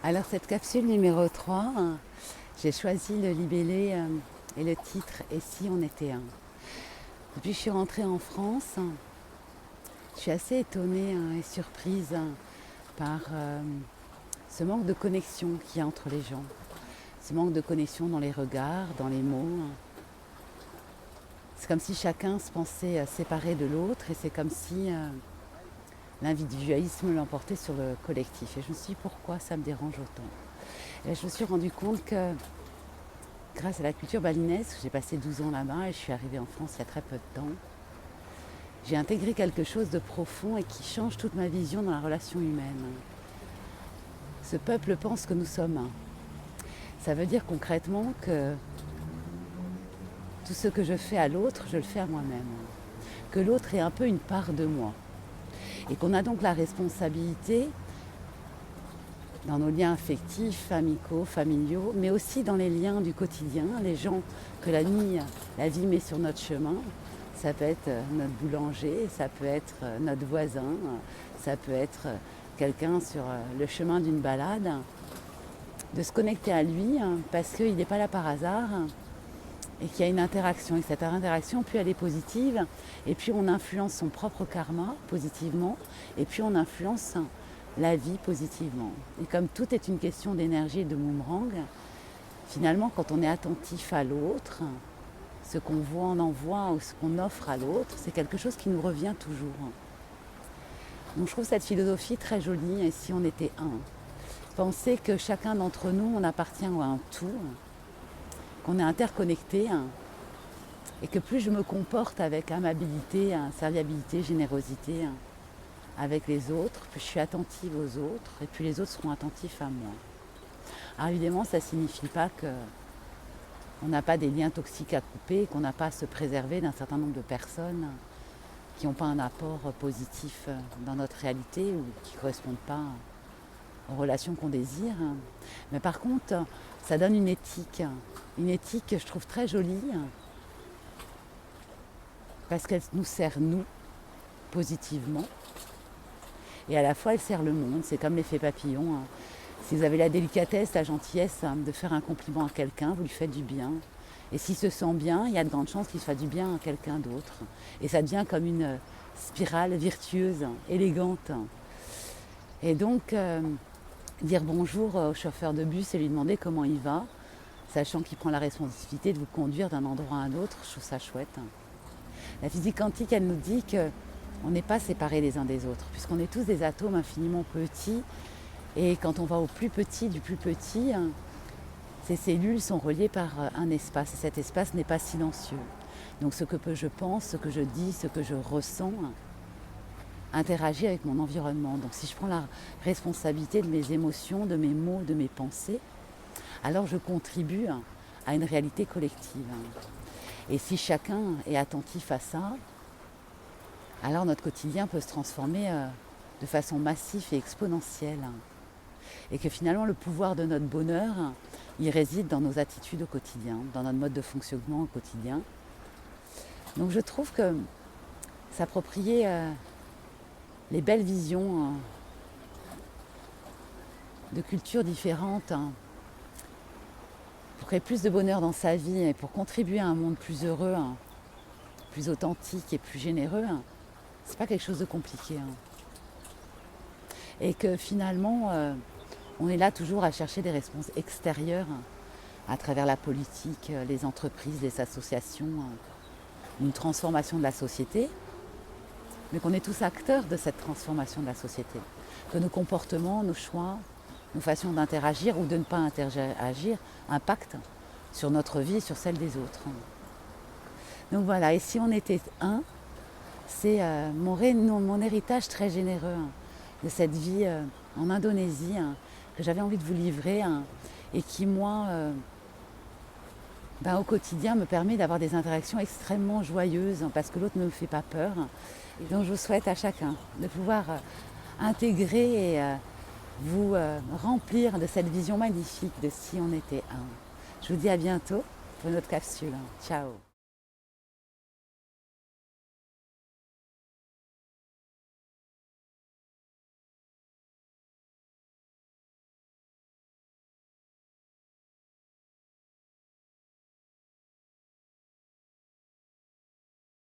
Alors cette capsule numéro 3, j'ai choisi le libellé et le titre « Et si on était un ?» Depuis que je suis rentrée en France, je suis assez étonnée et surprise par ce manque de connexion qu'il y a entre les gens. Ce manque de connexion dans les regards, dans les mots. C'est comme si chacun se pensait séparé de l'autre et c'est comme si l'individualisme l'emportait sur le collectif. Et je me suis dit pourquoi ça me dérange autant. Et je me suis rendu compte que grâce à la culture balinaise, j'ai passé 12 ans là-bas et je suis arrivée en France il y a très peu de temps, j'ai intégré quelque chose de profond et qui change toute ma vision dans la relation humaine. Ce peuple pense que nous sommes un. Ça veut dire concrètement que tout ce que je fais à l'autre, je le fais à moi-même. Que l'autre est un peu une part de moi. Et qu'on a donc la responsabilité, dans nos liens affectifs, amicaux, familiaux, mais aussi dans les liens du quotidien, les gens que la vie met sur notre chemin. Ça peut être notre boulanger, ça peut être notre voisin, ça peut être quelqu'un sur le chemin d'une balade. De se connecter à lui parce qu'il n'est pas là par hasard et qu'il y a une interaction. Et cette interaction, plus elle est positive, et puis on influence son propre karma positivement, et puis on influence la vie positivement. Et comme tout est une question d'énergie et de boomerang, finalement, quand on est attentif à l'autre, ce qu'on voit en envoie ou ce qu'on offre à l'autre, c'est quelque chose qui nous revient toujours. Donc je trouve cette philosophie très jolie, et si on était un. Penser que chacun d'entre nous, on appartient à un tout, qu'on est interconnecté, et que plus je me comporte avec amabilité, serviabilité, générosité avec les autres, plus je suis attentive aux autres, et plus les autres seront attentifs à moi. Alors évidemment, ça ne signifie pas qu'on n'a pas des liens toxiques à couper, qu'on n'a pas à se préserver d'un certain nombre de personnes qui n'ont pas un apport positif dans notre réalité ou qui ne correspondent pas aux relations qu'on désire. Mais par contre, ça donne une éthique que je trouve très jolie, parce qu'elle nous sert, nous, positivement, et à la fois elle sert le monde. C'est comme l'effet papillon. Si vous avez la délicatesse, la gentillesse de faire un compliment à quelqu'un, vous lui faites du bien. Et s'il se sent bien, il y a de grandes chances qu'il se fasse du bien à quelqu'un d'autre. Et ça devient comme une spirale virtueuse, élégante. Et donc, dire bonjour au chauffeur de bus et lui demander comment il va, sachant qu'il prend la responsabilité de vous conduire d'un endroit à un autre, je trouve ça chouette. La physique quantique, elle nous dit qu'on n'est pas séparés les uns des autres, puisqu'on est tous des atomes infiniment petits, et quand on va au plus petit du plus petit, ces cellules sont reliées par un espace, et cet espace n'est pas silencieux. Donc ce que je pense, ce que je dis, ce que je ressens, interagir avec mon environnement. Donc si je prends la responsabilité de mes émotions, de mes mots, de mes pensées, alors je contribue à une réalité collective. Et si chacun est attentif à ça, alors notre quotidien peut se transformer de façon massive et exponentielle. Et que finalement le pouvoir de notre bonheur, il réside dans nos attitudes au quotidien, dans notre mode de fonctionnement au quotidien. Donc je trouve que s'approprier les belles visions de cultures différentes pour créer plus de bonheur dans sa vie et pour contribuer à un monde plus heureux, plus authentique et plus généreux, c'est pas quelque chose de compliqué. Et que finalement, on est là toujours à chercher des réponses extérieures à travers la politique, les entreprises, les associations, une transformation de la société, mais qu'on est tous acteurs de cette transformation de la société. Que nos comportements, nos choix, nos façons d'interagir ou de ne pas interagir impactent sur notre vie et sur celle des autres. Donc voilà, et si on était un, c'est mon héritage très généreux de cette vie en Indonésie que j'avais envie de vous livrer et qui, moi, au quotidien, me permet d'avoir des interactions extrêmement joyeuses parce que l'autre ne me fait pas peur. Et donc je vous souhaite à chacun de pouvoir intégrer et vous remplir de cette vision magnifique de si on était un. Je vous dis à bientôt pour une autre capsule. Ciao.